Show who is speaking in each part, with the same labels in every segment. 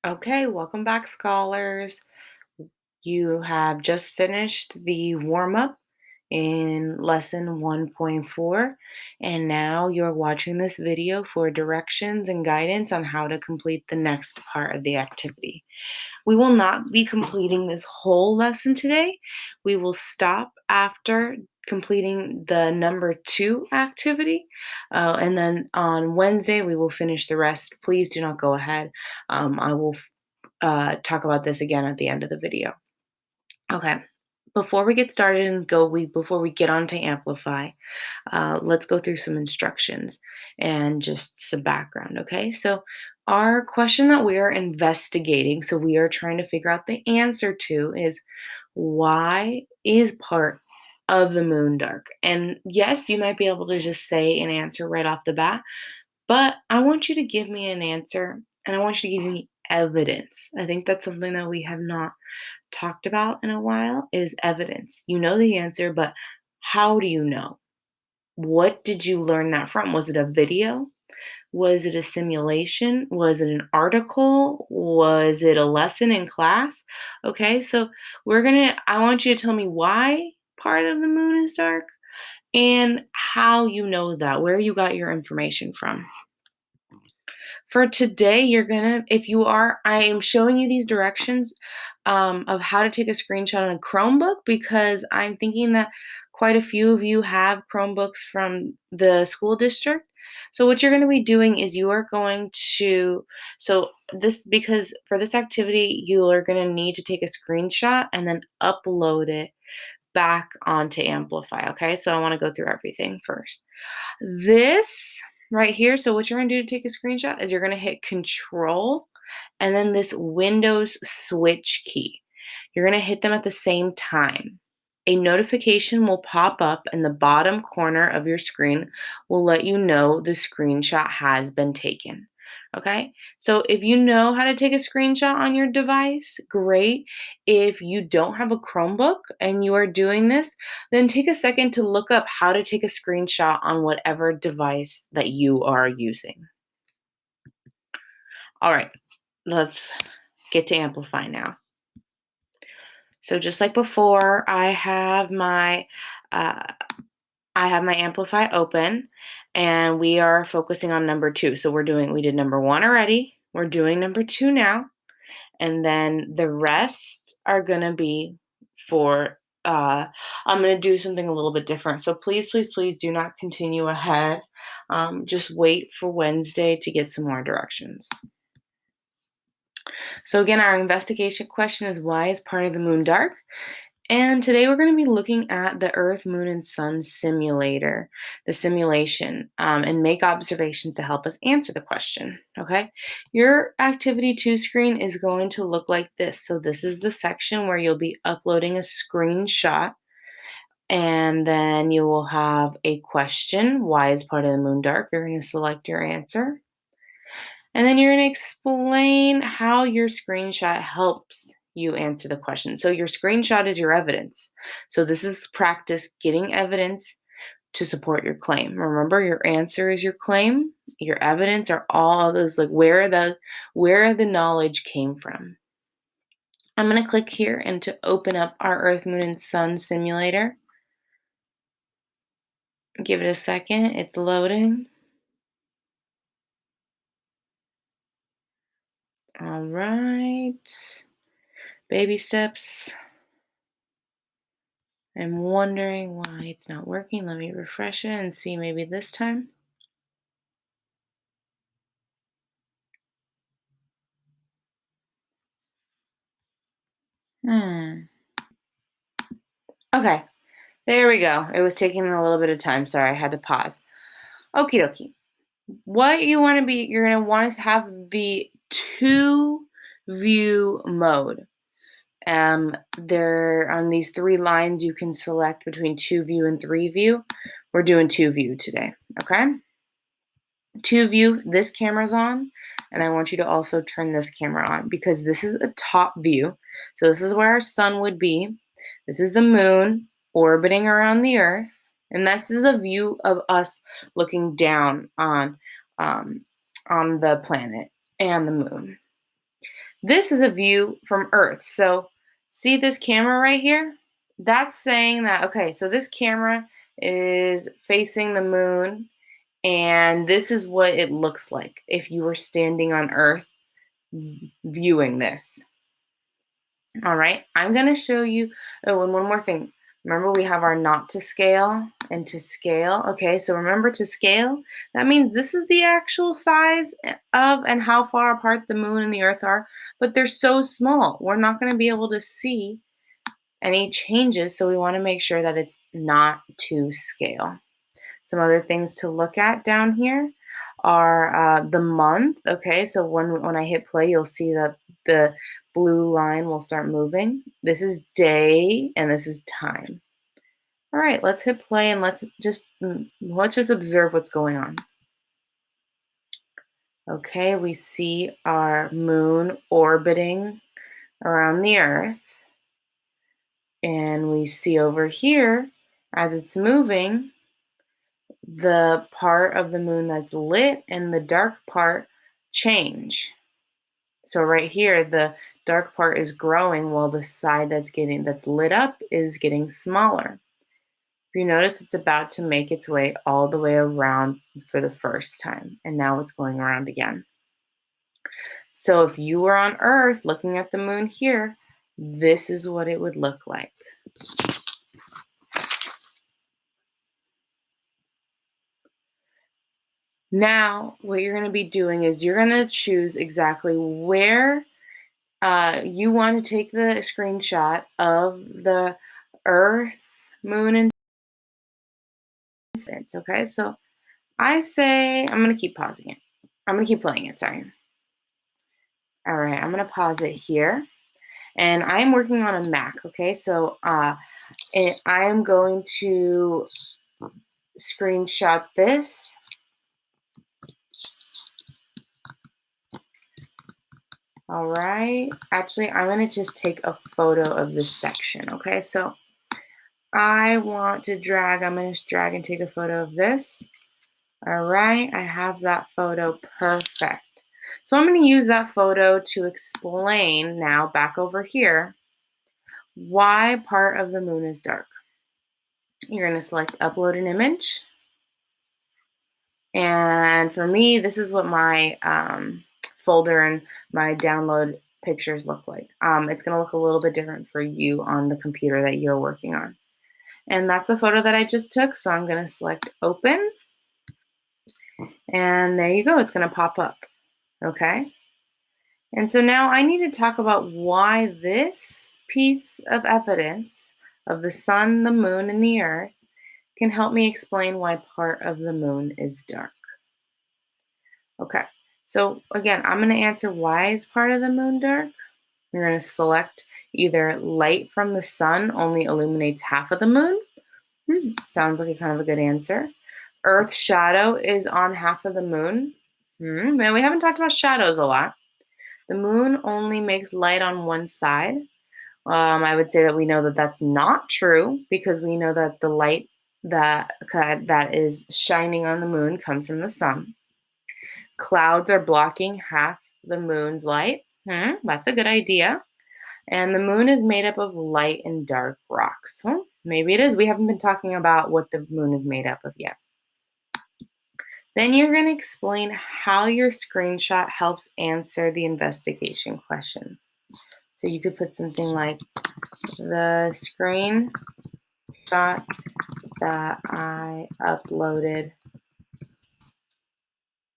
Speaker 1: Okay, welcome back, scholars. You have just finished the warm up in lesson 1.4, and now you're watching this video for directions and guidance on how to complete the next part of the activity. We will not be completing this whole lesson today. We will stop after completing the number 2 activity, and then on Wednesday we will finish the rest. Please do not go ahead. I will talk about this again at the end of the video. Okay. Before we get started and before we get on to Amplify, let's go through some instructions and just some background. Okay, so our question that we are investigating, so we are trying to figure out the answer to, is why is part of the moon dark? And yes, you might be able to just say an answer right off the bat, but I want you to give me an answer and I want you to give me evidence. I think that's something that we have not talked about in a while is evidence. You know the answer, but how do you know? What did you learn that from? Was it a video? Was it a simulation? Was it an article? Was it a lesson in class? Okay, so I want you to tell me why part of the moon is dark and how you know that, where you got your information from. For today, I am showing you these directions of how to take a screenshot on a Chromebook because I'm thinking that quite a few of you have Chromebooks from the school district. So what you're going to be doing is you are going to, so this, because for this activity, you are going to need to take a screenshot and then upload it back onto Amplify. Okay, so I want to go through everything first. This right here, so what you're gonna do to take a screenshot is you're gonna hit Control and then this Windows switch key. You're gonna hit them at the same time. A notification will pop up in the bottom corner of your screen will let you know the screenshot has been taken. Okay, so if you know how to take a screenshot on your device, great. If you don't have a Chromebook and you are doing this, then take a second to look up how to take a screenshot on whatever device that you are using. All right, let's get to Amplify now. So just like before, uh, I have my Amplify open, and we are focusing on number 2. So we did number 1 already. We're doing number 2 now, and then the rest are gonna be for. I'm gonna do something a little bit different. So please, please, please do not continue ahead. Just wait for Wednesday to get some more directions. So again, our investigation question is why is part of the moon dark? And today we're going to be looking at the Earth, Moon, and Sun simulator, the simulation, and make observations to help us answer the question. Okay, your activity 2 screen is going to look like this. So this is the section where you'll be uploading a screenshot, and then you will have a question. Why is part of the moon dark? You're going to select your answer. And then you're going to explain how your screenshot helps you answer the question. So your screenshot is your evidence. So this is practice getting evidence to support your claim. Remember, your answer is your claim. Your evidence are all those like where the knowledge came from. I'm going to click here and to open up our Earth, Moon, and Sun simulator. Give it a second. It's loading. All right. Baby steps. I'm wondering why it's not working. Let me refresh it and see maybe this time. Hmm. Okay, there we go. It was taking a little bit of time. Sorry, I had to pause. Okie dokie. You're going to want to have the 2 view mode. There on these 3 lines, you can select between 2 view and 3 view. We're doing 2 view today. Okay. 2 view, this camera's on, and I want you to also turn this camera on because this is a top view. So this is where our sun would be. This is the moon orbiting around the earth, and this is a view of us looking down on the planet and the moon. This is a view from Earth. So see this camera right here? That's saying that, okay, so this camera is facing the moon, and this is what it looks like if you were standing on Earth viewing this. All right, I'm going to show you. Oh, and one more thing. Remember, we have our not to scale and to scale. Okay, so remember to scale. That means this is the actual size of and how far apart the moon and the earth are, but they're so small. We're not going to be able to see any changes, so we want to make sure that it's not to scale. Some other things to look at down here are the month. Okay, so when I hit play, you'll see that the blue line will start moving. This is day and this is time. All right, let's hit play and let's just observe what's going on. Okay, we see our moon orbiting around the Earth, and we see over here as it's moving, the part of the moon that's lit and the dark part change. So right here, the dark part is growing while the side that's lit up is getting smaller. If you notice, it's about to make its way all the way around for the first time, and now it's going around again. So if you were on Earth looking at the moon here, this is what it would look like. Now, what you're going to be doing is you're going to choose exactly where you want to take the screenshot of the Earth, Moon, and distance. Okay, so I say I'm going to keep pausing it. I'm going to keep playing it. Sorry. All right, I'm going to pause it here. And I'm working on a Mac. Okay, so I'm going to screenshot this. All right. Actually, I'm going to just take a photo of this section. Okay, so I'm going to drag and take a photo of this. All right, I have that photo perfect. So I'm going to use that photo to explain now back over here why part of the moon is dark. You're going to select upload an image. And for me, this is what my folder and my download pictures look like. It's going to look a little bit different for you on the computer that you're working on. And that's the photo that I just took. So I'm going to select open. And there you go. It's going to pop up. Okay. And so now I need to talk about why this piece of evidence of the sun, the moon, and the earth can help me explain why part of the moon is dark. Okay, so again, I'm going to answer why is part of the moon dark. You're going to select either light from the sun only illuminates half of the moon. Sounds like a kind of a good answer. Earth's shadow is on half of the moon. Man, we haven't talked about shadows a lot. The moon only makes light on one side. I would say that we know that that's not true because we know that the light that is shining on the moon comes from the sun. Clouds are blocking half the moon's light. That's a good idea. And the moon is made up of light and dark rocks. Maybe it is. We haven't been talking about what the moon is made up of yet. Then you're going to explain how your screenshot helps answer the investigation question. So you could put something like the screenshot that I uploaded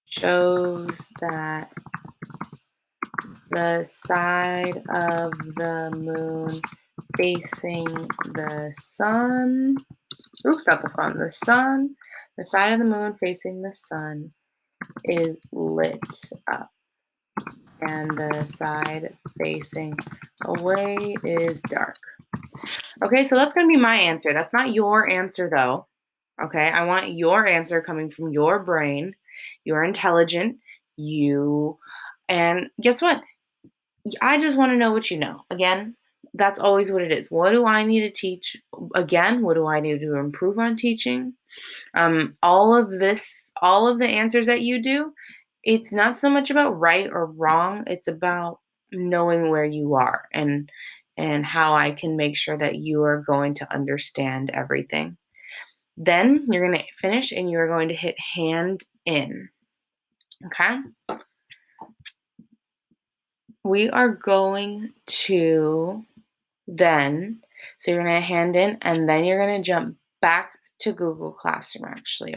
Speaker 1: shows that the side of the moon facing the sun. Oops, not the sun. The sun. The side of the moon facing the sun is lit up, and the side facing away is dark. Okay, so that's going to be my answer. That's not your answer, though. Okay, I want your answer coming from your brain. You're intelligent. And guess what? I just want to know what you know. Again, that's always what it is. What do I need to teach? Again, what do I need to improve on teaching? All of this, all of the answers that you do, it's not so much about right or wrong. It's about knowing where you are and how I can make sure that you are going to understand everything. Then you're going to finish and you're going to hit hand in. Okay? We are going to then, so you're going to hand in and then you're going to jump back to Google Classroom actually. Okay?